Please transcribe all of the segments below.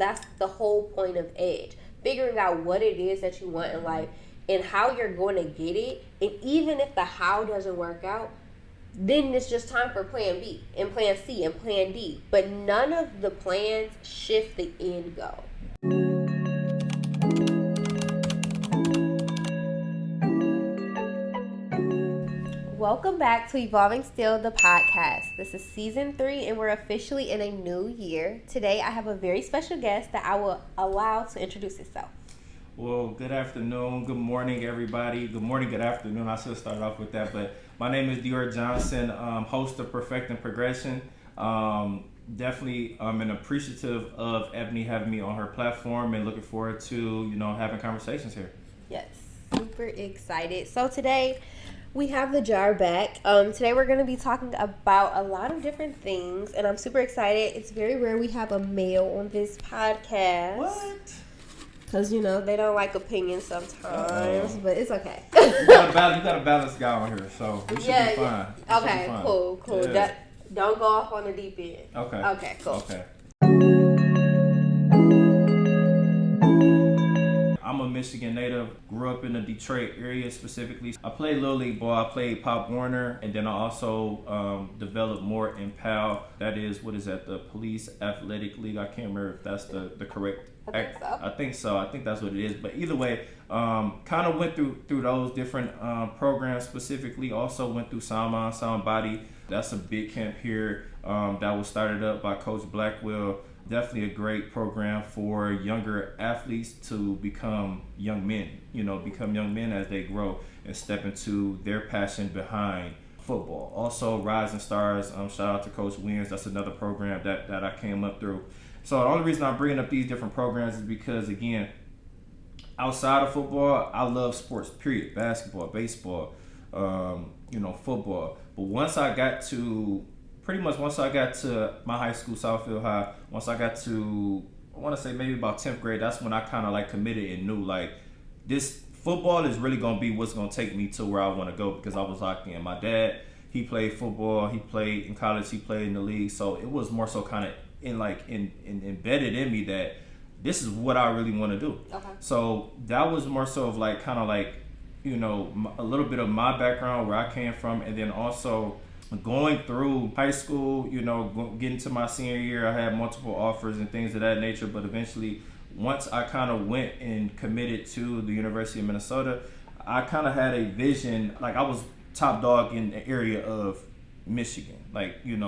That's the whole point of Edge. Figuring out what it is that you want in life and how you're going to get it. And even if the how doesn't work out, then it's just time for plan B and plan C and plan D. But none of the plans shift the end goal. Welcome back to Evolving Still, the podcast. This is season 3 and we're officially in a new year. Today I have a very special guest that I will allow to introduce himself. Well, good afternoon, good morning, everybody. Good morning, good afternoon. I should start off with that, but my name is Dior Johnson, host of Perfecting Progression. Definitely am appreciative of Ebony having me on her platform and looking forward to, having conversations here. Yes, super excited. So today we have the jar back. Today we're going to be talking about a lot of different things, and I'm super excited. It's very rare we have a male on this podcast. What? Because, they don't like opinions sometimes, but it's okay. You got a balanced guy on here, so we should be fine. Yeah. Okay, fine. Cool. Yeah. Don't go off on the deep end. Okay, cool. Okay. I'm a Michigan native, grew up in the Detroit area specifically. I played Little League ball, I played Pop Warner, and then I also developed more in PAL. That is, the Police Athletic League. I can't remember if that's the correct. I think so. I think that's what it is. But either way, kind of went through those different programs specifically. Also went through Sound Mind, Sound Body. That's a big camp here that was started up by Coach Blackwell. Definitely a great program for younger athletes to become young men, become young men as they grow and step into their passion behind football. Also, Rising Stars, shout out to Coach Williams. That's another program that I came up through. So the only reason I'm bringing up these different programs is because, again, outside of football, I love sports, period. Basketball, baseball, football. But once I got to my high school, Southfield High, once I got to, I want to say maybe about 10th grade, that's when I kind of committed and knew this football is really going to be what's going to take me to where I want to go, because I was locked in. My dad, he played football, he played in college, he played in the league. So it was more so kind of embedded in me that this is what I really want to do. Okay. So that was more so of a little bit of my background, where I came from, and then also going through high school, getting to my senior year, I had multiple offers and things of that nature. But eventually, once I kind of went and committed to the University of Minnesota, I kind of had a vision, I was top dog in the area of Michigan.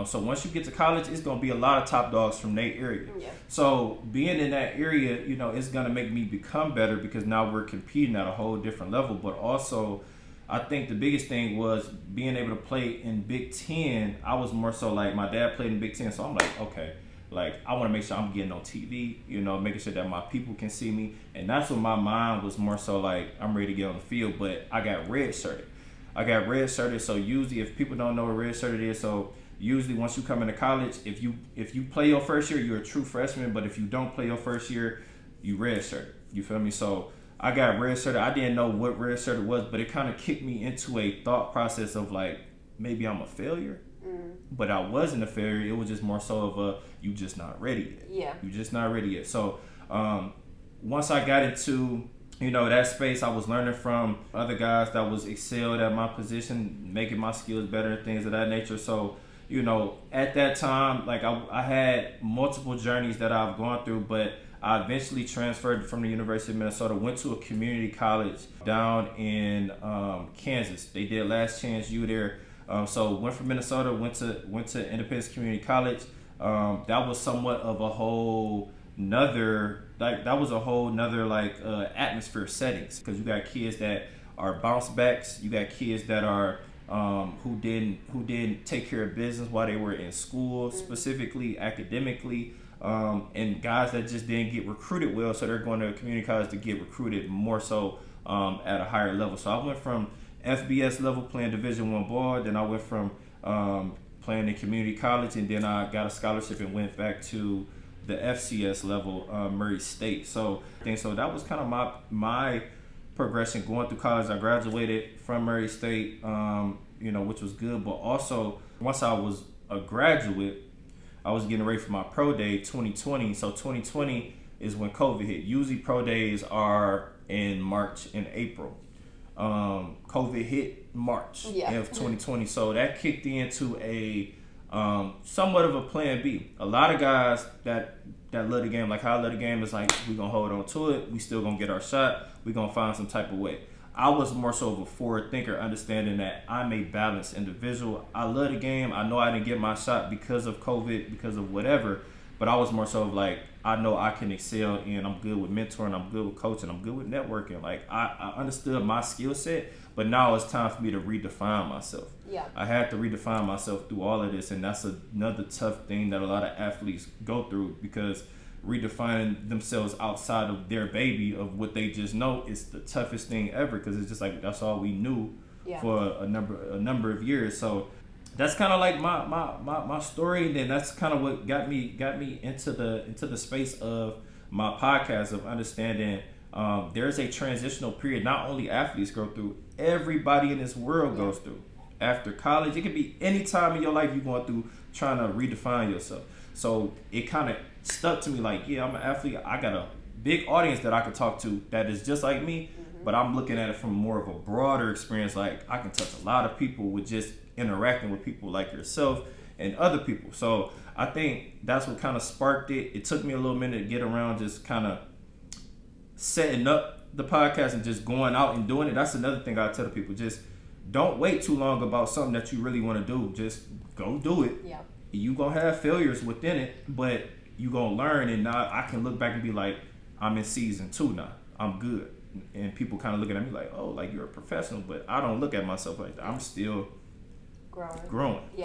So once you get to college, it's going to be a lot of top dogs from that area. Yeah. So being in that area, it's going to make me become better, because now we're competing at a whole different level. But also, I think the biggest thing was being able to play in Big Ten. I was more so my dad played in Big Ten, so I'm okay, I want to make sure I'm getting on TV, making sure that my people can see me. And that's what my mind was more so I'm ready to get on the field. But I got redshirted. So usually, if people don't know what redshirted is, so usually once you come into college, if you play your first year, you're a true freshman. But if you don't play your first year, you redshirted. You feel me? So I got redshirted. I didn't know what redshirted was, but it kind of kicked me into a thought process of maybe I'm a failure. But I wasn't a failure. It was just more so of you just not ready yet. Yeah. You just not ready yet. So once I got into that space, I was learning from other guys that was excelled at my position, making my skills better and things of that nature. So, at that time, I had multiple journeys that I've gone through, but I eventually transferred from the University of Minnesota, went to a community college down in Kansas. They did Last Chance U there. So went from Minnesota, went to Independence Community College. That was somewhat of a whole nother atmosphere settings, because you got kids that are bounce backs, you got kids that are who didn't take care of business while they were in school, specifically academically, and guys that just didn't get recruited well, so they're going to community college to get recruited more so at a higher level. So I went from FBS level playing Division I ball, then I went from playing in community college, and then I got a scholarship and went back to the FCS level, Murray State. So that was kind of my progression going through college. I graduated from Murray State, which was good. But also, once I was a graduate, I was getting ready for my pro day 2020. So 2020, is when COVID hit. Usually pro days are in March and April. COVID hit March of 2020, so that kicked into a somewhat of a plan B. A lot of guys that love the game, like how I love the game, is like, we're gonna hold on to it, we still gonna get our shot, we're gonna find some type of way. I was more so of a forward thinker, understanding that I'm a balanced individual. I love the game. I know I didn't get my shot because of COVID, because of whatever, but I was more so of like, I know I can excel, and I'm good with mentoring, I'm good with coaching, I'm good with networking. Like, I understood my skill set, but now it's time for me to redefine myself. Yeah. I had to redefine myself through all of this, and that's another tough thing that a lot of athletes go through, because redefining themselves outside of their baby, of what they just know, is the toughest thing ever, because it's just like, that's all we knew for a number of years. So that's kind of like my story, and then that's kind of what got me into the space of my podcast, of understanding there's a transitional period not only athletes go through, everybody in this world goes through. After college, it could be any time in your life you're going through trying to redefine yourself. So it kind of stuck to me, like, yeah, I'm an athlete. I got a big audience that I could talk to that is just like me, but I'm looking at it from more of a broader experience. Like, I can touch a lot of people with just interacting with people like yourself and other people. So I think that's what kind of sparked it. It took me a little minute to get around just kind of setting up the podcast and just going out and doing it. That's another thing I tell people. Just don't wait too long about something that you really want to do. Just go do it. Yeah. You gonna have failures within it, but you gonna learn. And now I can look back and be like, I'm in season 2 now. I'm good. And people kind of looking at me like, oh, like, you're a professional. But I don't look at myself like that. I'm still growing. Yeah.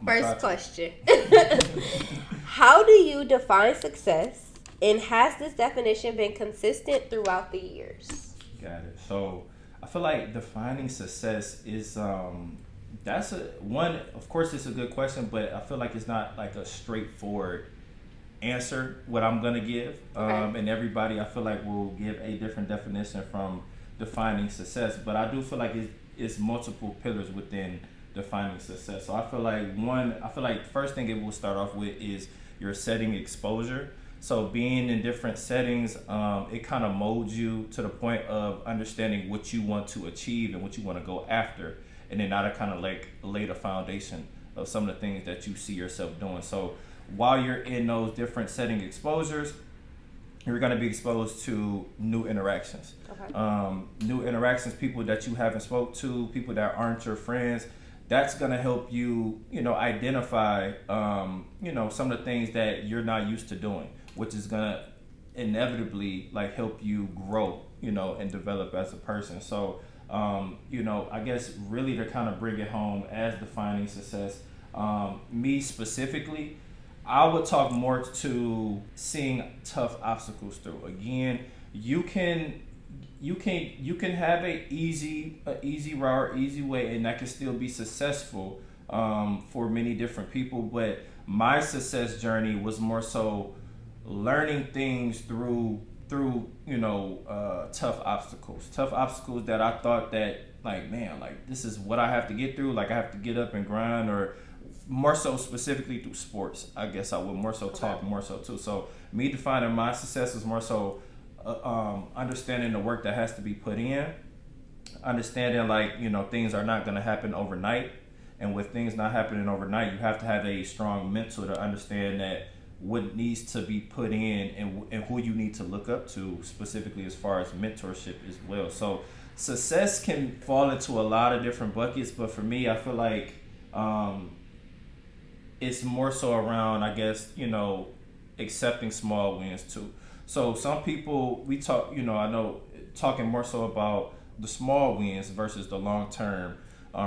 First question. How do you define success, and has this definition been consistent throughout the years? Got it. So I feel like defining success is that's of course it's a good question, but I feel like it's not like a straightforward answer what I'm gonna give. And everybody, I feel like, will give a different definition from defining success, but I do feel like it's multiple pillars within defining success. So I feel like first thing it will start off with is your setting exposure. So being in different settings, it kind of molds you to the point of understanding what you want to achieve and what you want to go after, and then now to kind of like lay the foundation of some of the things that you see yourself doing. So while you're in those different setting exposures, you're going to be exposed to new interactions. New interactions, people that you haven't spoke to, people that aren't your friends. That's going to help you, identify, some of the things that you're not used to doing, which is going to inevitably like help you grow, and develop as a person. So, I guess really to kind of bring it home as defining success, me specifically, I would talk more to seeing tough obstacles through. Again, you can have a easy route, easy way, and that can still be successful for many different people. But my success journey was more so learning things through tough obstacles that I thought that, like, man, like, this is what I have to get through. Like, I have to get up and grind, or more so specifically through sports. I guess I would more so talk more so too. So me defining my success is more so understanding the work that has to be put in, understanding like, things are not going to happen overnight. And with things not happening overnight, you have to have a strong mental to understand that what needs to be put in and who you need to look up to, specifically as far as mentorship as well. So success can fall into a lot of different buckets, but for me, I feel like it's more so around, I guess, accepting small wins too. So some people, we talk, I know, talking more so about the small wins versus the long-term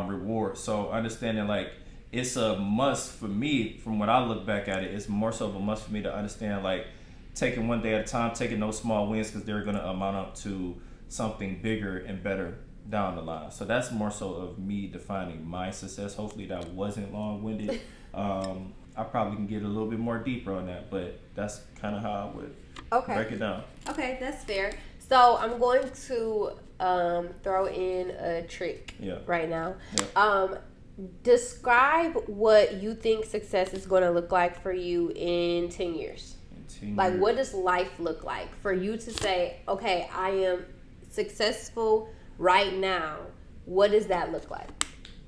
reward. So understanding, like, it's a must for me, from when I look back at it, it's more so of a must for me to understand, like, taking one day at a time, taking those small wins, because they're going to amount up to something bigger and better down the line. So that's more so of me defining my success. Hopefully that wasn't long-winded. I probably can get a little bit more deeper on that, but that's kind of how I would break it down. Okay, that's fair. So I'm going to throw in a trick right now. describe what you think success is going to look like for you in 10 years. Like, what does life look like for you to say, okay, I am successful right now? What does that look like?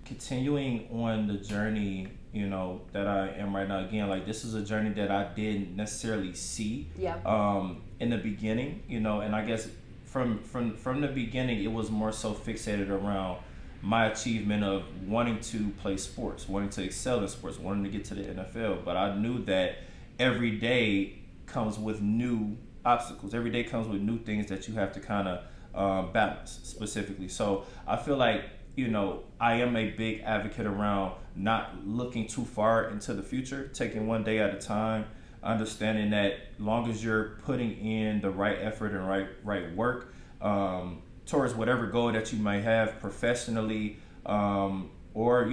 Continuing on the journey, that I am right now. Again, like, this is a journey that I didn't necessarily see in the beginning, and I guess from the beginning, it was more so fixated around my achievement of wanting to play sports, wanting to excel in sports, wanting to get to the NFL. But I knew that every day comes with new obstacles. Every day comes with new things that you have to kind of balance specifically. So I feel like, I am a big advocate around not looking too far into the future, taking one day at a time, understanding that long as you're putting in the right effort and right work towards whatever goal that you might have professionally, or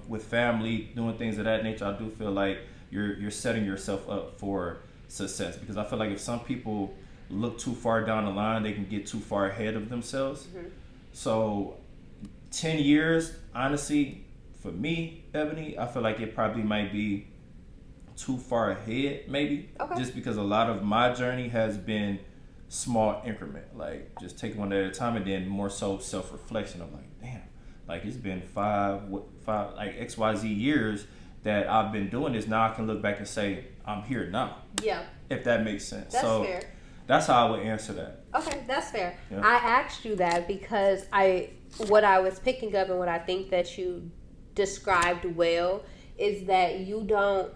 with family, doing things of that nature, I do feel like you're setting yourself up for success. Because I feel like if some people look too far down the line, they can get too far ahead of themselves. So 10 years, honestly, for me, Ebony, I feel like it probably might be too far ahead, maybe. Just because a lot of my journey has been small increment, like just take one day at a time, and then more so self-reflection of like, damn, like it's been five like XYZ years that I've been doing this. Now I can look back and say I'm here now. Yeah. If that makes sense. That's fair. That's how I would answer that. Okay, that's fair. Yeah. I asked you that because what I was picking up and what I think that you described well is that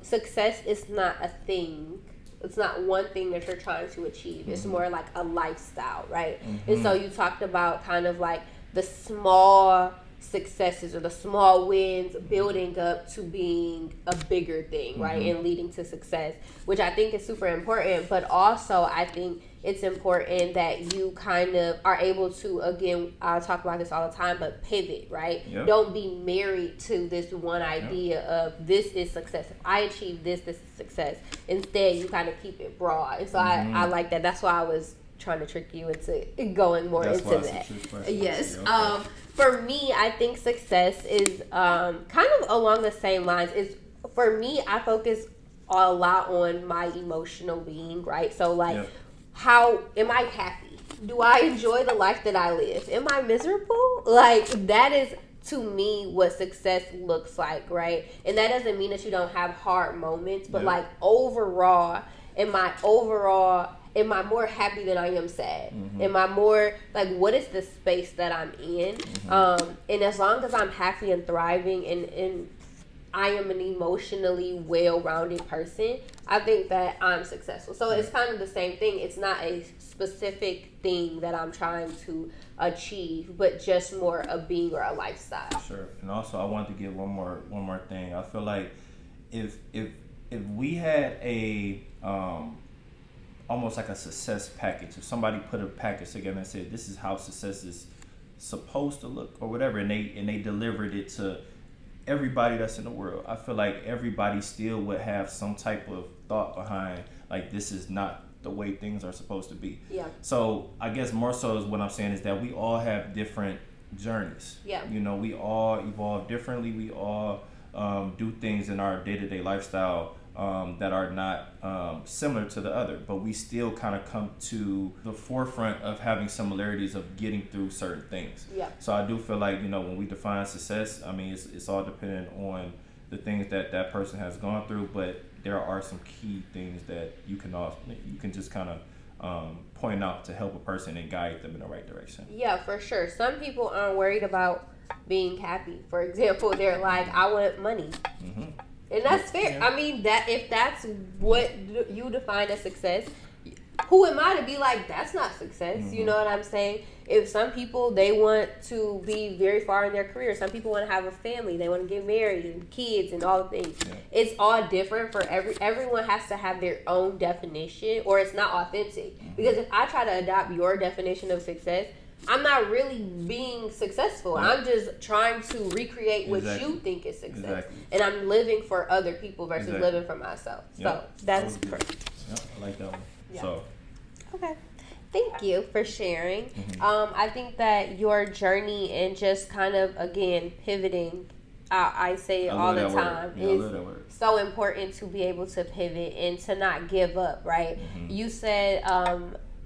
success is not a thing. It's not one thing that you're trying to achieve. It's more like a lifestyle, right? And so you talked about kind of like the small successes or the small wins building up to being a bigger thing, right? And leading to success, which I think is super important. But also I think it's important that you kind of are able to, again, I talk about this all the time, but pivot, right? Yep. Don't be married to this one idea of this is success. If I achieve this is success. Instead, you kind of keep it broad. And so I like that. That's why I was trying to trick you into going more into that. Yes. Okay. For me, I think success is kind of along the same lines. For me, I focus a lot on my emotional being, right? So like, how am I happy? Do I enjoy the life that I live? Am I miserable? Like, that is to me what success looks like, right? And that doesn't mean that you don't have hard moments, but like overall, am I more happy than I am sad? Am I more like, what is the space that I'm in? And as long as I'm happy and thriving and I am an emotionally well-rounded person, I think that I'm successful. So it's kind of the same thing. It's not a specific thing that I'm trying to achieve, but just more a being or a lifestyle. Sure. And also I wanted to give one more thing. I feel like if we had a almost like a success package, if somebody put a package together and said this is how success is supposed to look or whatever, and they delivered it to everybody that's in the world, I feel like everybody still would have some type of thought behind like, this is not the way things are supposed to be. Yeah. So I guess more so is what I'm saying is that we all have different journeys. Yeah. We all evolve differently. We all do things in our day-to-day lifestyle that are not similar to the other, but we still kind of come to the forefront of having similarities of getting through certain things. Yeah. So I do feel like, when we define success, I mean, it's all dependent on the things that person has gone through, but there are some key things that you can just kind of point out to help a person and guide them in the right direction. Yeah, for sure. Some people aren't worried about being happy. For example, they're like, I want money. And that's fair. Yeah. I mean, that if that's what you define as success, who am I to be like, that's not success? You know what I'm saying? If some people, they want to be very far in their career. Some people want to have a family. They want to get married and kids and all the things. Yeah. It's all different for everyone has to have their own definition, or it's not authentic. Because if I try to adopt your definition of success, I'm not really being successful. Right. I'm just trying to recreate what you think is success. Exactly. And I'm living for other people versus living for myself. So that's correct. Yep, I like that one. Yeah. So. Okay. Thank you for sharing. I think that your journey and just kind of, again, pivoting I say it I all love the that word. time. Yeah, I love that word. It's so important to be able to pivot and to not give up, right? Mm-hmm. You said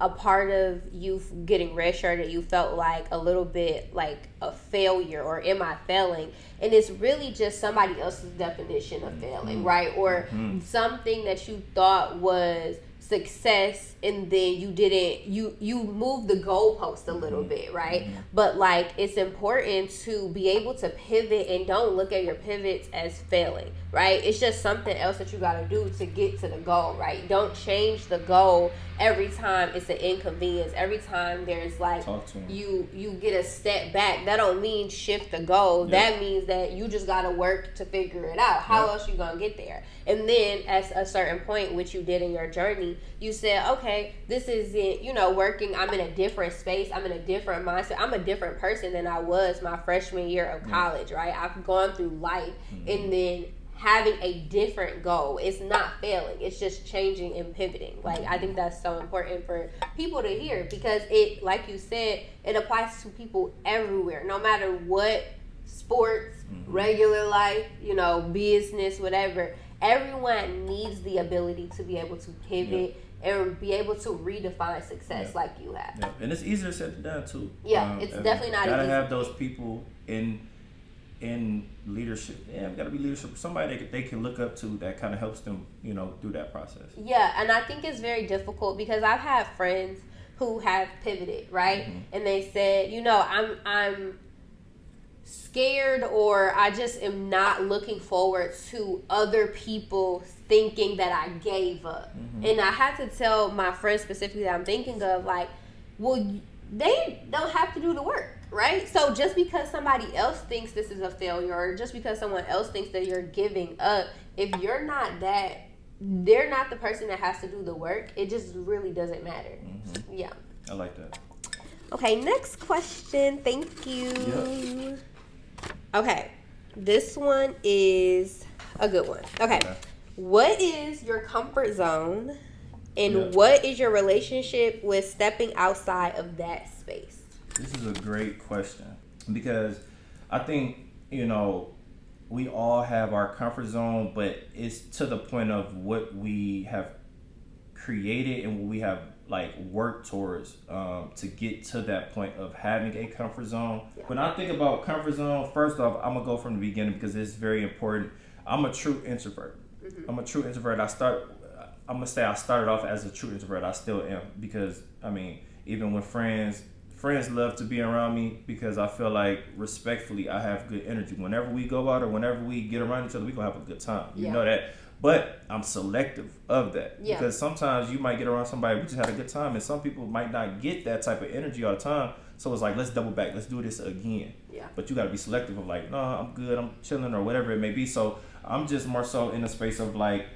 a part of you getting redshirted, you felt like a little bit like a failure, or am I failing? And it's really just somebody else's definition of failing, right? Or something that you thought was success, and then you didn't, you moved the goalpost a little bit, right? But like, it's important to be able to pivot, and don't look at your pivots as failing, right? It's just something else that you got to do to get to the goal, right? Don't change the goal every time it's an inconvenience. Every time there's like you get a step back, that don't mean shift the goal. That means that you just got to work to figure it out. How else you gonna get there? And then at a certain point, which you did in your journey, you said, okay, this isn't, working. I'm in a different space. I'm in a different mindset. I'm a different person than I was my freshman year of college, right? I've gone through life, and then having a different goal. It's not failing. It's just changing and pivoting. Like, I think that's so important for people to hear, because it, like you said, it applies to people everywhere, no matter what sports, regular life, business, whatever. Everyone needs the ability to be able to pivot and be able to redefine success like you have. Yeah. And it's easier said than done too. It's definitely not easy. You gotta have those people in leadership. Yeah, we gotta be leadership. Somebody they can look up to that kind of helps them, through that process. Yeah, and I think it's very difficult, because I've had friends who have pivoted, right? And they said, I'm scared, or I just am not looking forward to other people thinking that I gave up. And I had to tell my friends specifically that I'm thinking of, like, well, they don't have to do the work, right? So just because somebody else thinks this is a failure, or just because someone else thinks that you're giving up, if you're not that, they're not the person that has to do the work. It just really doesn't matter. Yeah. I like that. Okay, next question. Thank you. Yeah. Okay, this one is a good one. Okay. What is your comfort zone, and what is your relationship with stepping outside of that space? This is a great question, because I think, we all have our comfort zone, but it's to the point of what we have created and what we have worked towards to get to that point of having a comfort zone. When I think about comfort zone, first off, I'm gonna go from the beginning, because it's very important. I'm a true introvert. I'm a true introvert. I started off as a true introvert. I still am, because even when friends love to be around me, because I feel like, respectfully, I have good energy. Whenever we go out or whenever we get around each other, we gonna have a good time. You know that. But I'm selective of that, because sometimes you might get around somebody, we just had a good time, and some people might not get that type of energy all the time. So it's like, let's double back, let's do this again. But you got to be selective of like, no, I'm good, I'm chilling, or whatever it may be. So I'm just more so in a space of like,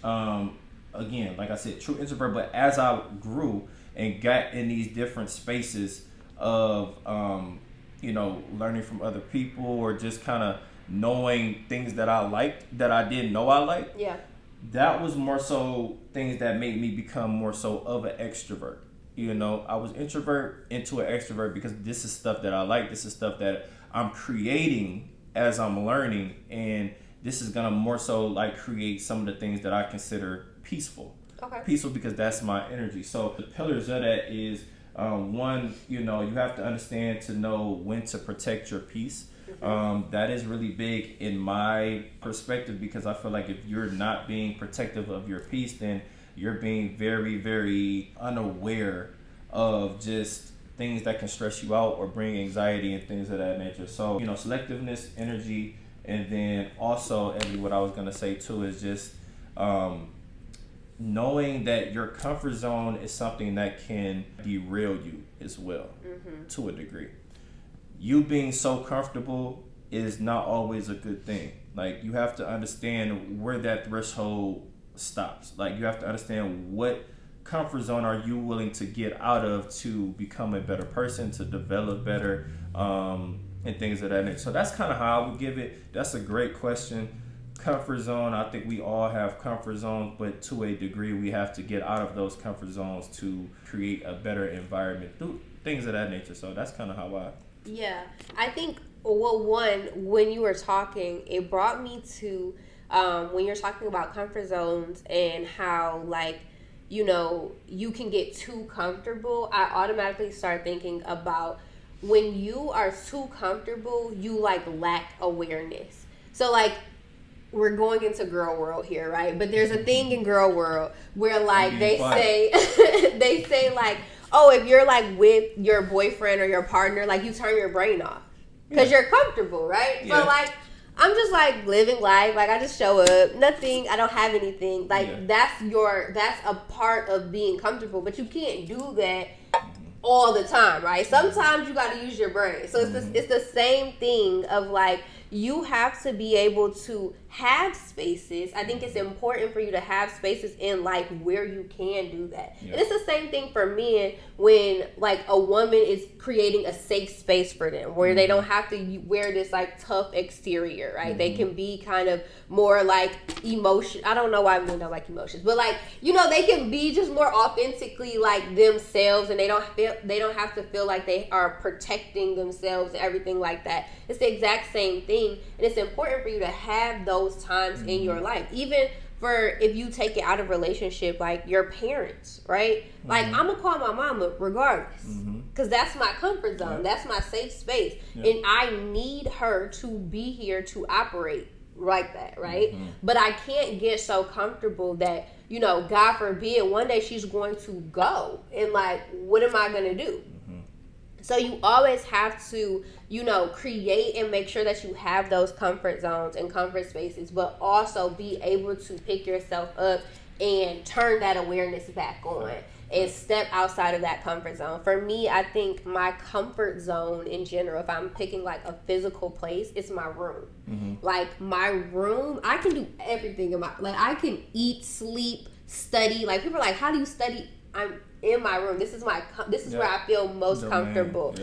again, like I said, true introvert. But as I grew and got in these different spaces of, learning from other people, or just kind of knowing things that I liked that I didn't know I liked. That was more so things that made me become more so of an extrovert. I was introvert into an extrovert, because this is stuff that I like. This is stuff that I'm creating as I'm learning, and this is gonna more so like create some of the things that I consider peaceful. Peaceful, because that's my energy. So the pillars of that is one, you have to understand to know when to protect your peace. That is really big in my perspective, because I feel like if you're not being protective of your peace, then you're being very, very unaware of just things that can stress you out or bring anxiety and things of that nature. So, selectiveness, energy, and then also, what I was going to say too is just knowing that your comfort zone is something that can derail you as well, to a degree. You being so comfortable is not always a good thing. Like, you have to understand where that threshold stops. Like, you have to understand what comfort zone are you willing to get out of to become a better person, to develop better, and things of that nature. So that's kind of how I would give it. That's a great question. Comfort zone, I think we all have comfort zones, but to a degree we have to get out of those comfort zones to create a better environment, through things of that nature. So that's kind of how I... Yeah, I think Well, one, when you were talking, it brought me to when you're talking about comfort zones and how, like, you can get too comfortable. I automatically start thinking about when you are too comfortable, you like lack awareness. So, like, we're going into girl world here, right? But there's a thing in girl world where, like, they say, they say, like, oh, if you're like with your boyfriend or your partner, like, you turn your brain off because you're comfortable, right? Yeah. So, like, I'm just like living life, like, I just show up, nothing, I don't have anything, like, that's a part of being comfortable, but you can't do that all the time, right? Sometimes you got to use your brain. So it's the same thing of, like, you have to be able to have spaces. I think it's important for you to have spaces in life where you can do that. Yeah. And it's the same thing for men when, like, a woman is creating a safe space for them where they don't have to wear this, like, tough exterior, right? They can be kind of more like emotion. I don't know why men don't like emotions, but, like, they can be just more authentically like themselves, and they don't have to feel like they are protecting themselves and everything like that. It's the exact same thing. And it's important for you to have those times in your life, even for if you take it out of relationship, like your parents, right? Like, I'm gonna call my mama regardless, because that's my comfort zone, that's my safe space, and I need her to be here to operate like that, right? But I can't get so comfortable that, God forbid, one day she's going to go, and, like, what am I gonna do? So you always have to, create and make sure that you have those comfort zones and comfort spaces, but also be able to pick yourself up and turn that awareness back on and step outside of that comfort zone. For me, I think my comfort zone in general, if I'm picking, like, a physical place, it's my room. Like, my room, I can do everything I can eat, sleep, study. Like, people are like, how do you study? I'm in my room. This is where I feel most comfortable.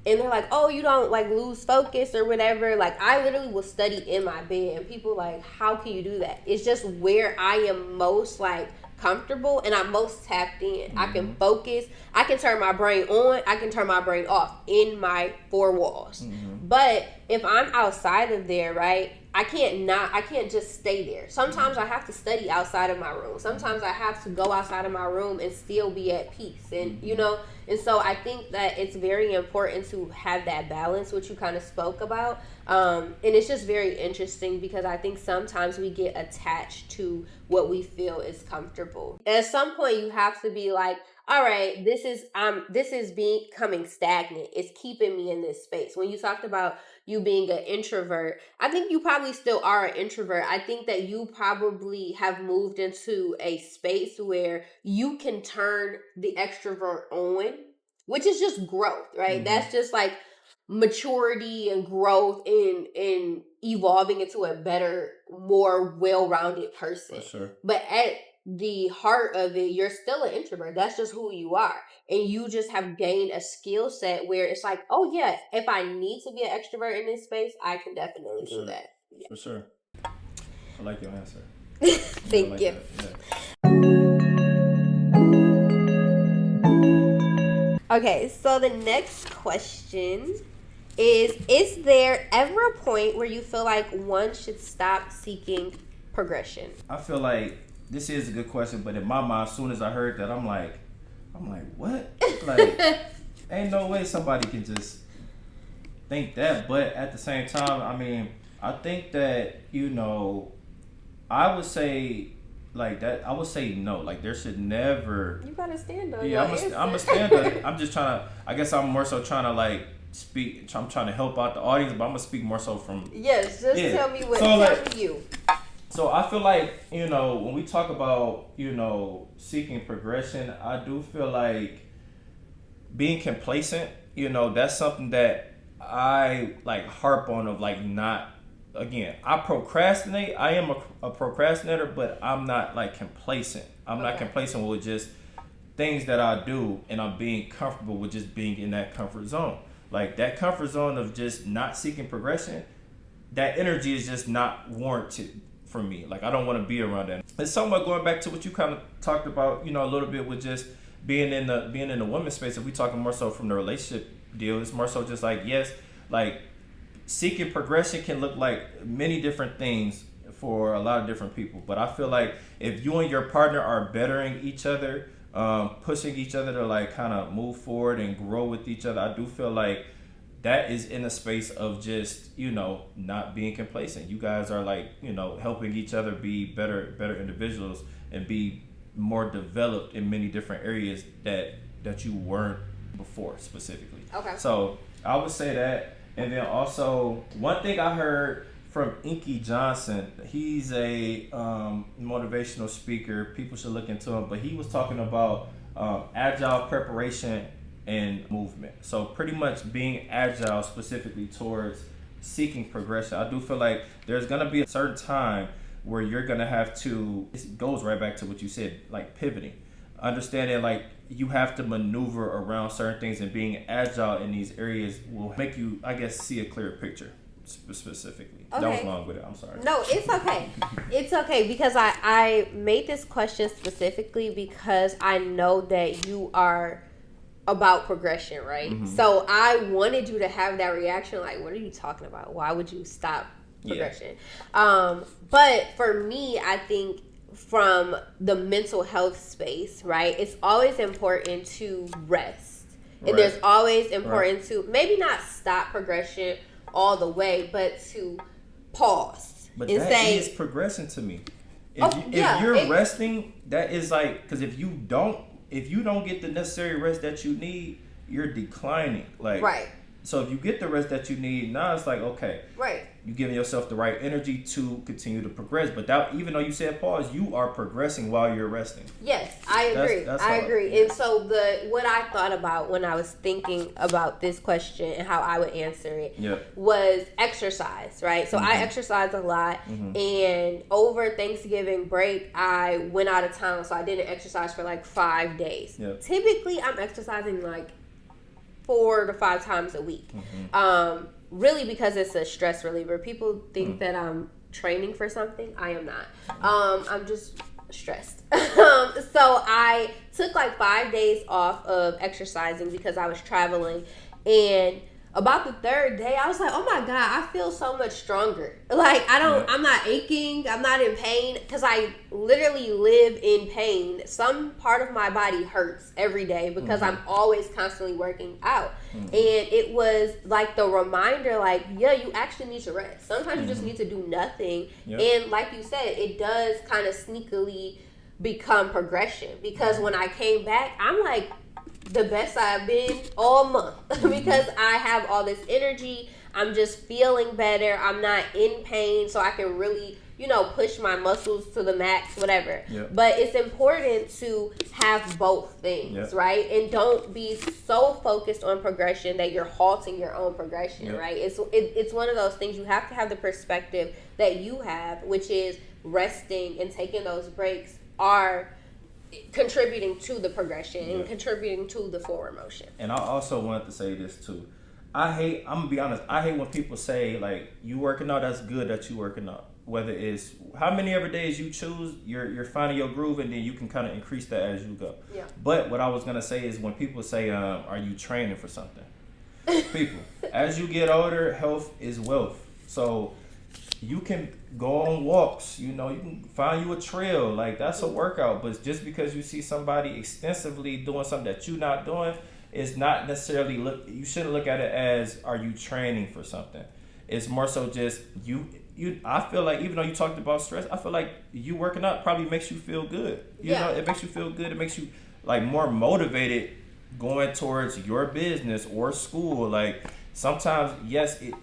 And they're like, oh, you don't, like, lose focus or whatever. Like, I literally will study in my bed, and people like, how can you do that? It's just where I am most, like, comfortable and I'm most tapped in. I can focus. I can turn my brain on. I can turn my brain off in my four walls. But if I'm outside of there, right, I can't just stay there. Sometimes I have to study outside of my room. Sometimes I have to go outside of my room and still be at peace. And, and so I think that it's very important to have that balance, which you kind of spoke about. And it's just very interesting because I think sometimes we get attached to what we feel is comfortable. At some point, you have to be like, all right, this is becoming stagnant. It's keeping me in this space. When you talked about you being an introvert, I think you probably still are an introvert. I think that you probably have moved into a space where you can turn the extrovert on, which is just growth, right? That's just like maturity and growth in evolving into a better, more well-rounded person. For sure. But at the heart of it, you're still an introvert. That's just who you are. And you just have gained a skill set where it's like, oh yeah, if I need to be an extrovert in this space, I can definitely do that. Yeah. For sure. I like your answer. Thank you. Okay, so the next question is there ever a point where you feel like one should stop seeking progression? I feel like this is a good question, but in my mind, as soon as I heard that, I'm like, what? Like, ain't no way somebody can just think that. But at the same time, I mean, I think that, I would say like that. I would say no. Like, there should never. You gotta stand on. Yeah, I'm a stand on. I'm just trying to. I guess I'm more so trying to like speak. I'm trying to help out the audience, but I'm gonna speak more so from. Yes, just tell me what. So, tell me you. So I feel like, when we talk about, seeking progression, I do feel like being complacent, that's something that I like harp on of like not, again, I procrastinate. I am a procrastinator, but I'm not like complacent. I'm not complacent with just things that I do, and I'm being comfortable with just being in that comfort zone. Like that comfort zone of just not seeking progression, that energy is just not warranted for me. Like, I don't want to be around that. It's somewhat going back to what you kind of talked about, a little bit with just being in the women's space. If we talking more so from the relationship deal, it's more so just like, yes, like seeking progression can look like many different things for a lot of different people. But I feel like if you and your partner are bettering each other, pushing each other to like kind of move forward and grow with each other, I do feel like that is in a space of just, not being complacent. You guys are like, helping each other be better individuals and be more developed in many different areas that you weren't before specifically. Okay. So I would say that. And then also one thing I heard from Inky Johnson, he's a motivational speaker. People should look into him. But he was talking about agile preparation and movement. So pretty much being agile specifically towards seeking progression. I do feel like there's going to be a certain time where you're going to have to, it goes right back to what you said, like pivoting. Understanding like you have to maneuver around certain things, and being agile in these areas will make you, I guess, see a clearer picture specifically. Okay. That was long with it. I'm sorry. No, it's okay. It's okay, because I made this question specifically because I know that you are about progression, right? Mm-hmm. So I wanted you to have that reaction, like, what are you talking about? Why would you stop progression? Yeah. But for me, I think from the mental health space, right, it's always important to rest. Right. And there's always important to maybe not stop progression all the way, but to pause. But and that is progression to me. If you're resting, that is like, because if you don't get the necessary rest that you need, you're declining. Like, right. So if you get the rest that you need, now it's like, okay, right, you're giving yourself the right energy to continue to progress. But that, even though you said pause, you are progressing while you're resting. Yes, I agree. I agree. And so what I thought about when I was thinking about this question and how I would answer it was exercise, right? So I exercise a lot, and over Thanksgiving break, I went out of town, so I didn't exercise for like 5 days. Yep. Typically, I'm exercising like 4 to 5 times a week. Really, because it's a stress reliever. People think that I'm training for something. I am not. I'm just stressed. So I took like 5 days off of exercising because I was traveling, and about the 3rd day, I was like, oh my God, I feel so much stronger. Like, I'm not aching, I'm not in pain, because I literally live in pain. Some part of my body hurts every day because I'm always constantly working out. And it was like the reminder, like, yeah, you actually need to rest. Sometimes you just need to do nothing. And like you said, it does kind of sneakily become progression, because when I came back, I'm like, the best I've been all month because I have all this energy. I'm just feeling better. I'm not in pain, so I can really, push my muscles to the max, whatever. But it's important to have both things, right? And don't be so focused on progression that you're halting your own progression, right? It's one of those things. You have to have the perspective that you have, which is resting and taking those breaks are contributing to the progression and contributing to the forward motion. And I also wanted to say this too. I'm gonna be honest, I hate when people say like, you working out, that's good that you working out. Whether it's how many ever days you choose, you're finding your groove, and then you can kind of increase that as you go. But what I was gonna say is when people say, are you training for something? People, as you get older, health is wealth. So you can go on walks, you can find you a trail, like that's a workout. But just because you see somebody extensively doing something that you're not doing, is not necessarily you shouldn't look at it as, are you training for something? It's more so just I feel like, even though you talked about stress, I feel like you working out probably makes you feel good. You know, it makes you feel good. It makes you like more motivated going towards your business or school. Like, sometimes, yes, it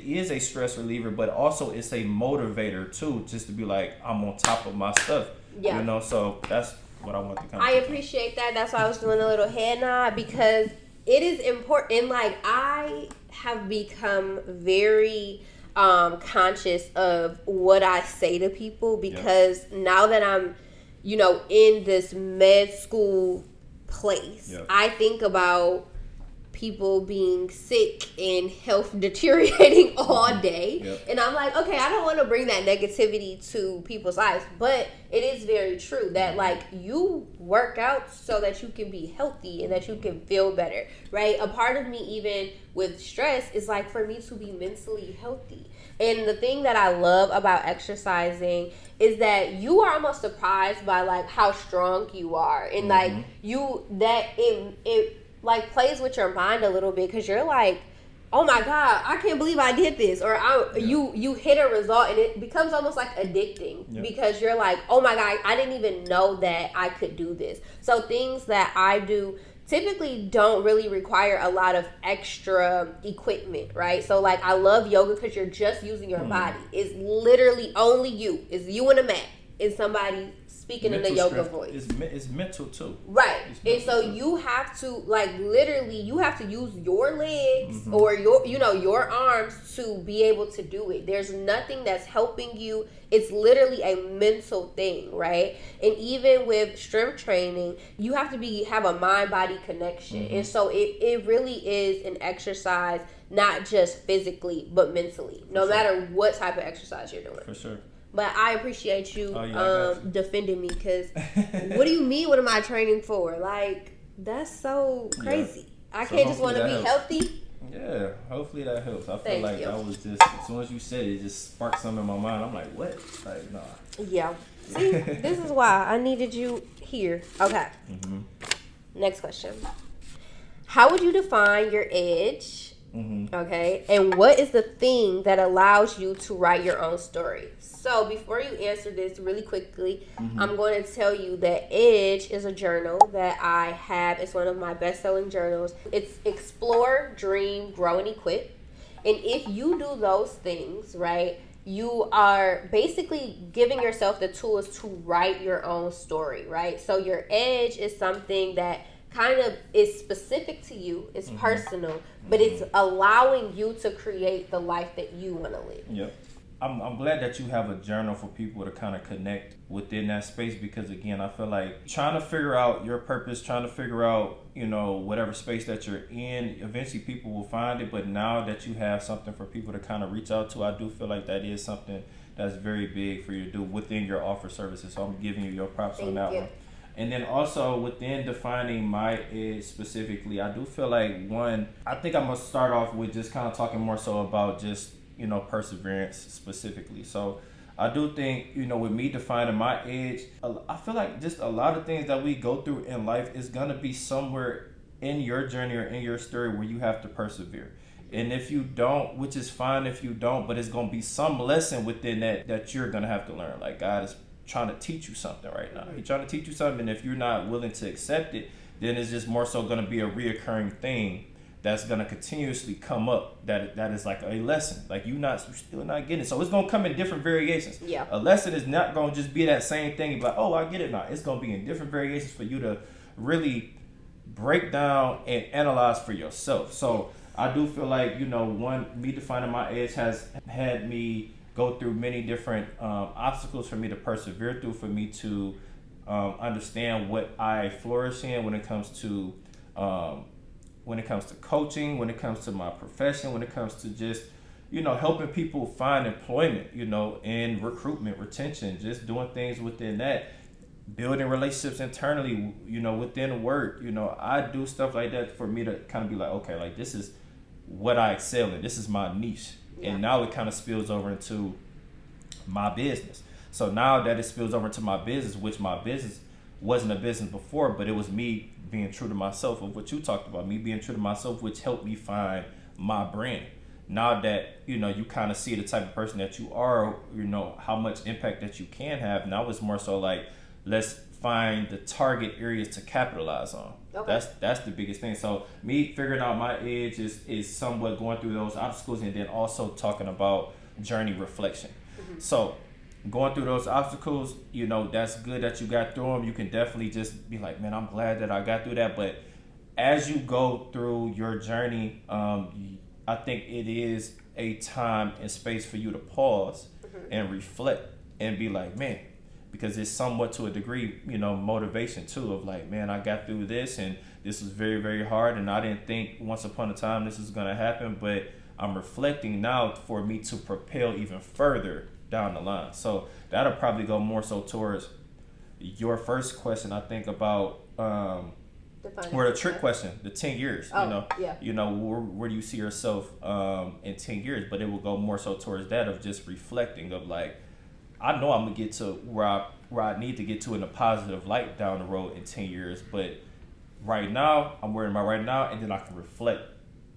is a stress reliever, but also it's a motivator too, just to be like, I'm on top of my stuff. So that's what I want to kind of. I appreciate that. That's why I was doing a little head nod, because it is important. And like, I have become very conscious of what I say to people, because now that I'm, in this med school place, I think about people being sick and health deteriorating all day. Yep. And I'm like, okay, I don't want to bring that negativity to people's lives, but it is very true that like you work out so that you can be healthy and that you can feel better, right? A part of me, even with stress, is like for me to be mentally healthy. And the thing that I love about exercising is that you are almost surprised by like how strong you are, and like it like plays with your mind a little bit, because you're like, oh my god, I can't believe I did this, or you hit a result, and it becomes almost like addicting because you're like, oh my god, I didn't even know that I could do this. So things that I do typically don't really require a lot of extra equipment, right? So like I love yoga because you're just using your body. It's literally only you. It's you and a mat. It's somebody speaking mental in a yoga voice. It's mental too. Right. And so you have to like literally you have to use your legs or your arms to be able to do it. There's nothing that's helping you. It's literally a mental thing, right? And even with strength training, you have to have a mind-body connection. And so it really is an exercise, not just physically, but mentally, no matter what type of exercise you're doing. For sure. But I appreciate you, you. defending me, because what do you mean, what am I training for? Like, that's so crazy. I can't just want to be healthy. Yeah, hopefully that helps. I feel like that was just, as soon as you said it, it just sparked something in my mind. I'm like, what? Like, nah. Yeah. See, this is why I needed you here. Okay. Next question. How would you define your edge? Okay. And what is the thing that allows you to write your own story? So before you answer this really quickly, I'm going to tell you that Edge is a journal that I have. It's one of my best-selling journals. It's Explore, Dream, Grow, and Equip. And if you do those things, right, you are basically giving yourself the tools to write your own story, right? So your edge is something that kind of is specific to you. It's personal, but it's allowing you to create the life that you want to live. Yep. I'm glad that you have a journal for people to kind of connect within that space, because again, I feel like trying to figure out your purpose, trying to figure out, whatever space that you're in, eventually people will find it. But now that you have something for people to kind of reach out to, I do feel like that is something that's very big for you to do within your offer services. So I'm giving you your props on that one. And then also within defining my edge specifically, I do feel like I think I'm going to start off with just kind of talking more so about just, perseverance specifically. So I do think, with me defining my edge, I feel like just a lot of things that we go through in life is going to be somewhere in your journey or in your story where you have to persevere. And if you don't, which is fine if you don't, but it's going to be some lesson within that you're going to have to learn. Like God is trying to teach you something right now. He's trying to teach you something, and if you're not willing to accept it, then it's just more so going to be a reoccurring thing that's going to continuously come up that is like a lesson. Like you're still not getting it. So it's going to come in different variations. Yeah. A lesson is not going to just be that same thing. But oh, I get it now. It's going to be in different variations for you to really break down and analyze for yourself. So I do feel like, me defining my edge has had me go through many different obstacles for me to persevere through, for me to understand what I flourish in when it comes to coaching, when it comes to my profession, when it comes to just, helping people find employment, in recruitment, retention, just doing things within that, building relationships internally, within work. I do stuff like that for me to kind of be like, okay, like this is what I excel in. This is my niche. Yeah. And now it kind of spills over into my business. So now that it spills over into my business, which my business wasn't a business before, but it was me being true to myself, of what you talked about, me being true to myself, which helped me find my brand. Now that, you kind of see the type of person that you are, how much impact that you can have. Now it's more so like, let's find the target areas to capitalize on. Okay. That's the biggest thing. So me figuring out my edge is somewhat going through those obstacles, and then also talking about journey reflection. So going through those obstacles, that's good that you got through them. You can definitely just be like, man, I'm glad that I got through that. But as you go through your journey, I think it is a time and space for you to pause and reflect and be like, man, because it's somewhat to a degree, motivation too, of like, man, I got through this and this was very, very hard, and I didn't think once upon a time this is going to happen, but I'm reflecting now for me to propel even further down the line. So that'll probably go more so towards your first question. I think about or the trick question, the 10 years. Where do you see yourself in 10 years? But it will go more so towards that of just reflecting of like, I know I'm gonna get to where I need to get to in a positive light down the road in 10 years. But right now, I'm worrying about right now, and then I can reflect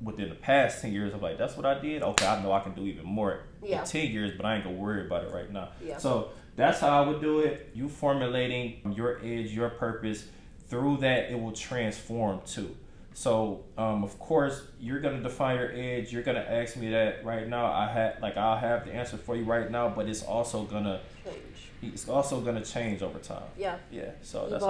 within the past 10 years of like, that's what I did. Okay, I know I can do even more in 10 years, but I ain't gonna worry about it right now. Yeah. So that's how I would do it. You formulating your edge, your purpose. Through that, it will transform too. So, of course, you're gonna define your edge. You're gonna ask me that right now. I'll have the answer for you right now, but it's also gonna change. It's also gonna change over time. Yeah. Yeah. So that's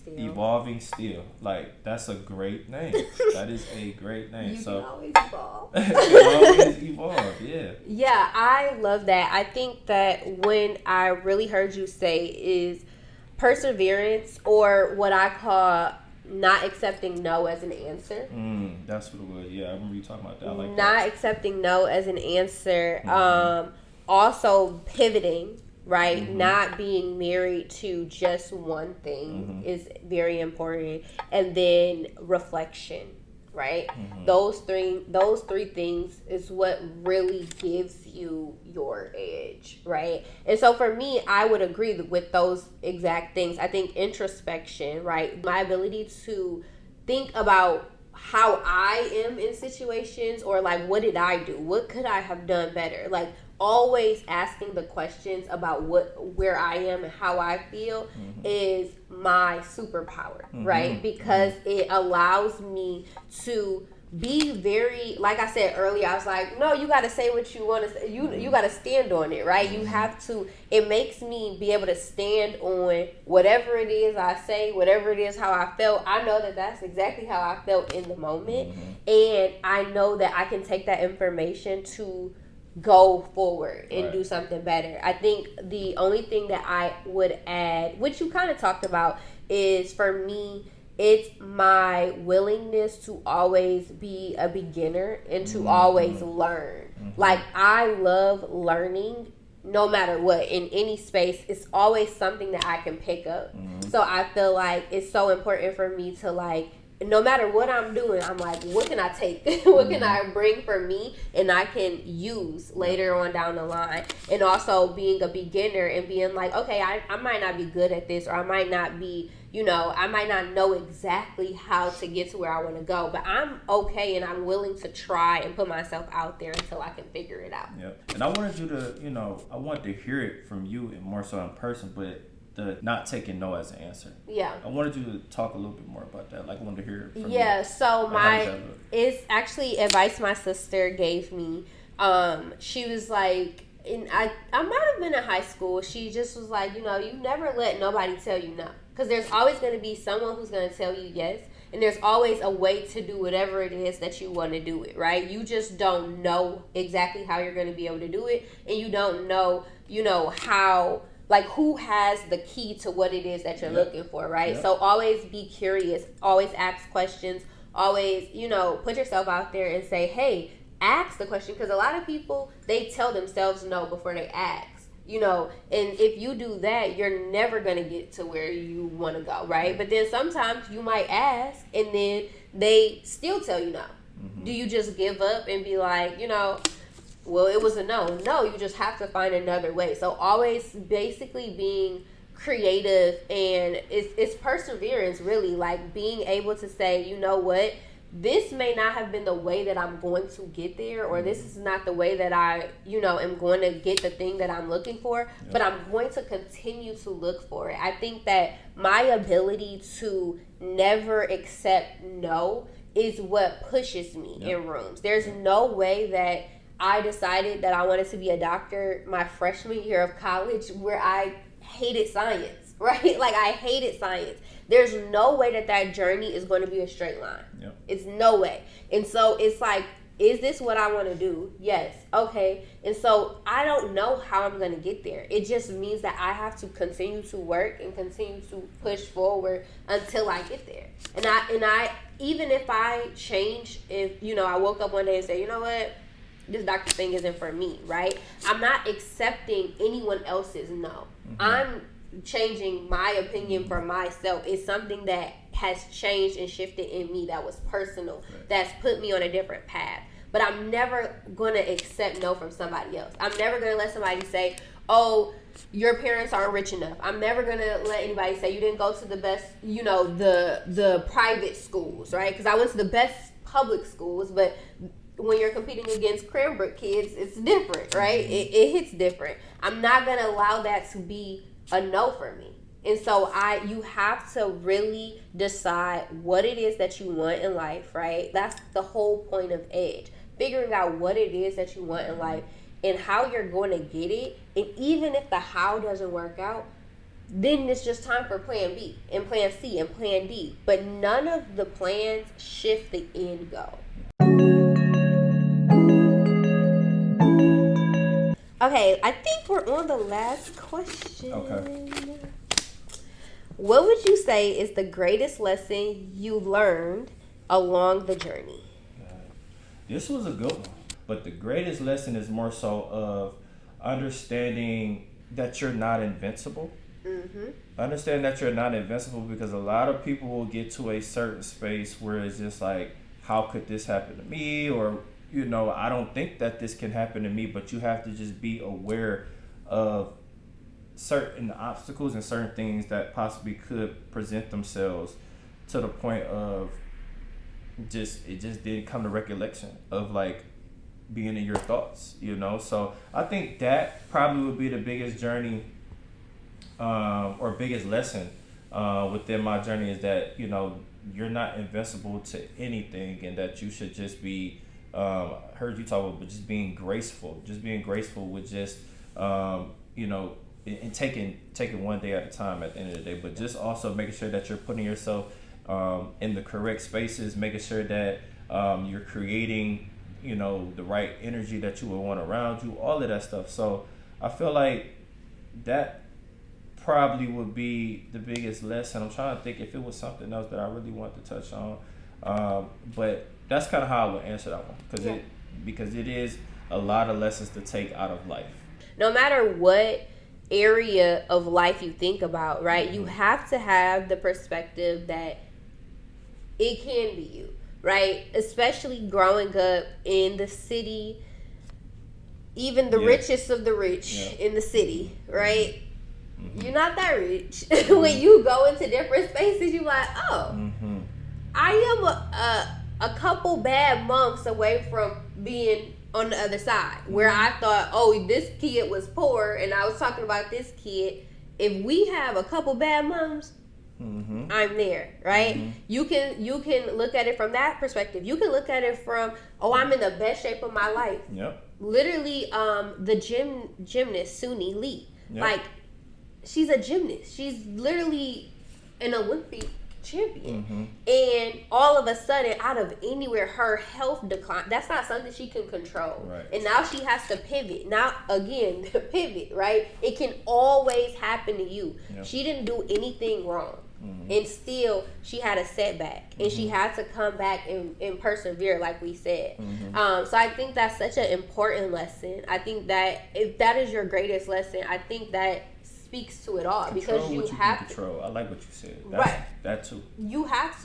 evolving still. Like, that's a great name. That is a great name. You can always evolve. You can always evolve. Yeah. Yeah, I love that. I think that when I really heard you say is perseverance, or what I call not accepting no as an answer. That's what it was. Yeah, I remember you talking about that. Like not accepting no as an answer. Also pivoting, right? Not being married to just one thing is very important. And then reflection, right? Those three things is what really gives you your edge, right? And so for me, I would agree with those exact things. I think introspection, right? My ability to think about how I am in situations, or like, what did I do? What could I have done better? Like, always asking the questions about where I am and how I feel is my superpower, right? Because it allows me to be very, like I said earlier, I was like, no, you got to say what you want to say. You got to stand on it, right? You have to. It makes me be able to stand on whatever it is I say, whatever it is how I felt. I know that that's exactly how I felt in the moment, and I know that I can take that information to go forward and do something better. I think the only thing that I would add, which you kind of talked about, is for me, it's my willingness to always be a beginner and to always learn. Like, I love learning no matter what, in any space. It's always something that I can pick up. So I feel like it's so important for me to, like, no matter what I'm doing, I'm like, what can I take? What can I bring for me and I can use later on down the line? And also being a beginner and being like, okay, I might not be good at this, or I might not be, I might not know exactly how to get to where I want to go, but I'm okay and I'm willing to try and put myself out there until I can figure it out. Yeah. And I wanted you to, I wanted to hear it from you, and more so in person, but the not taking no as an answer. Yeah. I wanted you to talk a little bit more about that. Like, I wanted to hear it from you. Yeah, so it's actually advice my sister gave me. She was like, and I might have been in high school. She just was like, you never let nobody tell you no. Because there's always going to be someone who's going to tell you yes. And there's always a way to do whatever it is that you want to do it, right? You just don't know exactly how you're going to be able to do it. And you don't know, how... like, who has the key to what it is that you're looking for, right? So always be curious. Always ask questions. Always, put yourself out there and say, hey, ask the question. Because a lot of people, they tell themselves no before they ask, and if you do that, you're never going to get to where you want to go, right? But then sometimes you might ask and then they still tell you no. Do you just give up and be like, well, it was a no. No, you just have to find another way. So always basically being creative, and it's perseverance, really. Like, being able to say, you know what, this may not have been the way that I'm going to get there, or this is not the way that I, am going to get the thing that I'm looking for, but I'm going to continue to look for it. I think that my ability to never accept no is what pushes me in rooms. There's no way that I decided that I wanted to be a doctor my freshman year of college, where I hated science, right? Like, I hated science. There's no way that journey is going to be a straight line. It's no way. And so it's like, is this what I want to do? Yes. Okay. And so I don't know how I'm going to get there. It just means that I have to continue to work and continue to push forward until I get there. And I even if I change, if, I woke up one day and say, you know what, this doctor thing isn't for me, right? I'm not accepting anyone else's no. I'm changing my opinion for myself. It's something that has changed and shifted in me that was personal, that's put me on a different path. But I'm never going to accept no from somebody else. I'm never going to let somebody say, oh, your parents aren't rich enough. I'm never going to let anybody say you didn't go to the best, the private schools, right? Because I went to the best public schools, but when you're competing against Cranbrook kids, it's different, right? It hits different. I'm not going to allow that to be a no for me. And so you have to really decide what it is that you want in life, right? That's the whole point of EDGE. Figuring out what it is that you want in life and how you're going to get it. And even if the how doesn't work out, then it's just time for plan B and plan C and plan D. But none of the plans shift the end goal. Okay, I think we're on the last question. Okay. What would you say is the greatest lesson you learned along the journey? This was a good one. But the greatest lesson is more so of understanding that you're not invincible. Understand that you're not invincible, because a lot of people will get to a certain space where it's just like, how could this happen to me? Or, I don't think that this can happen to me. But you have to just be aware of certain obstacles and certain things that possibly could present themselves, to the point of it just didn't come to recollection of like being in your thoughts, So I think that probably would be the biggest journey or biggest lesson within my journey, is that you're not invincible to anything, and that you should just be heard you talk about, but just being graceful with just and taking one day at a time at the end of the day, but just also making sure that you're putting yourself in the correct spaces, making sure that you're creating the right energy that you would want around you, all of that stuff. So I feel like that probably would be the biggest lesson. I'm trying to think if it was something else that I really wanted to touch on, but that's kind of how I would answer that one, because it is a lot of lessons to take out of life. No matter what area of life you think about, right? You have to have the perspective that it can be you, right? Especially growing up in the city, even the richest of the rich in the city, right? You're not that rich. When you go into different spaces, you're like, I am a couple bad months away from being on the other side, where I thought, this kid was poor, and I was talking about this kid. If we have a couple bad months, I'm there, right? You can look at it from that perspective. You can look at it from, I'm in the best shape of my life. Literally, the gymnast Suni Lee, like, she's a gymnast. She's literally an Olympic champion. And all of a sudden, out of anywhere, her health declined. That's not something she can control. Right. And now she has to pivot. Now, again, pivot, right? It can always happen to you. She didn't do anything wrong. And still, she had a setback. And she had to come back and persevere, like we said. So I think that's such an important lesson. I think that if that is your greatest lesson, I think that speaks to it all, because you have to control. I like what you said. That too. You have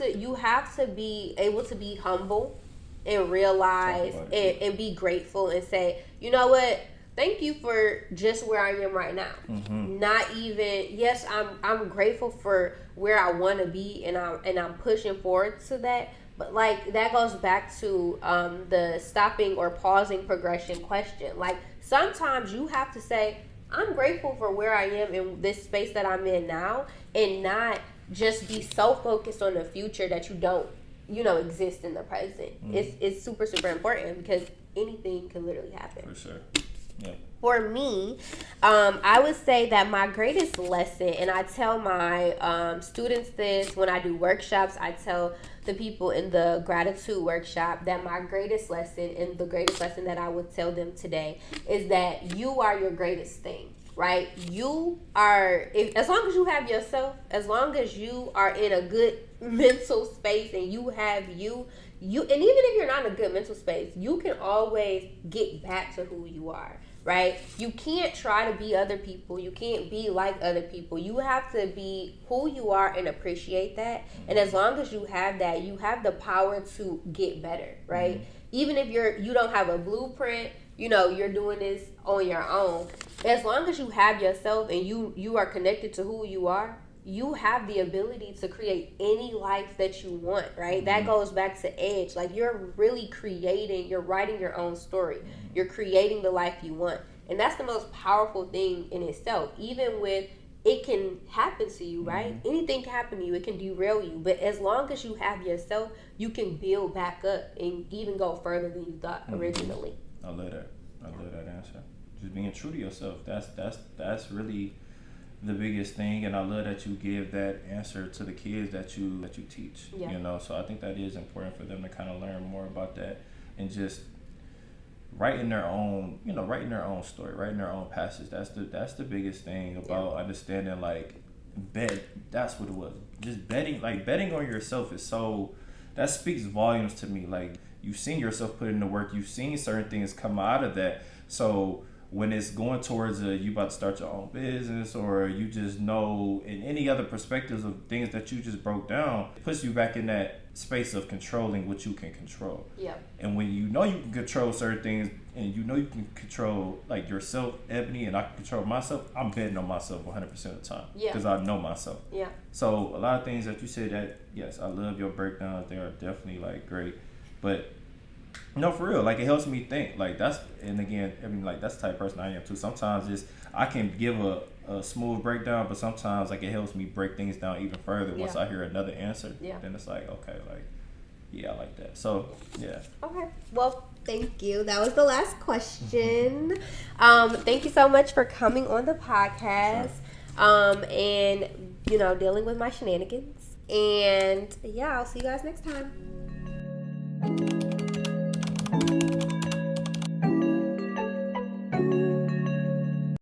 to be able to be humble and realize and be grateful and say, you know what? Thank you for just where I am right now. Not even, yes, I'm grateful for where I want to be, and I'm pushing forward to that. But like, that goes back to the stopping or pausing progression question. Like, sometimes you have to say, I'm grateful for where I am in this space that I'm in now, and not just be so focused on the future that you don't, exist in the present. It's super, super important, because anything can literally happen. For sure. Yeah. For me, I would say that my greatest lesson, and I tell my students this when I do workshops, I tell the people in the gratitude workshop that my greatest lesson, and the greatest lesson that I would tell them today, is that you are your greatest thing, right? You are, as long as you have yourself, as long as you are in a good mental space and you have you, and even if you're not in a good mental space, you can always get back to who you are. Right? You can't try to be other people. You can't be like other people. You have to be who you are and appreciate that. And as long as you have that, you have the power to get better, right? Even if you don't have a blueprint, you're doing this on your own. As long as you have yourself and you are connected to who you are, you have the ability to create any life that you want, right? That goes back to Edge. Like, you're really you're writing your own story. You're creating the life you want. And that's the most powerful thing in itself. Even with, it can happen to you, right? Anything can happen to you. It can derail you. But as long as you have yourself, you can build back up and even go further than you thought originally. I love that. I love that answer. Just being true to yourself. That's really the biggest thing, and I love that you give that answer to the kids that you teach. So I think that is important for them to kind of learn more about that and just writing their own story, writing their own passage. That's the biggest thing about understanding, like, that's what it was. Just betting on yourself is so, that speaks volumes to me. Like, you've seen yourself put in the work, you've seen certain things come out of that. So when it's going towards you about to start your own business, or you just know in any other perspectives of things that you just broke down, it puts you back in that space of controlling what you can control. Yeah. And when you can control certain things, and you can control, like, yourself, Ebony, and I can control myself, I'm betting on myself 100% of the time. Yeah. Because I know myself. Yeah. So a lot of things that you said, that, yes, I love your breakdowns. They are definitely, like, great. But no, for real, like, it helps me think. Like, that's, and again, I mean, like, that's the type of person I am too. Sometimes I can give a smooth breakdown, but sometimes, like, it helps me break things down even further once I hear another answer. Yeah. Then it's like, okay, like, yeah, I like that. So, yeah. Okay. Well, thank you. That was the last question. Thank you so much for coming on the podcast. Sure. And, dealing with my shenanigans. And, yeah, I'll see you guys next time.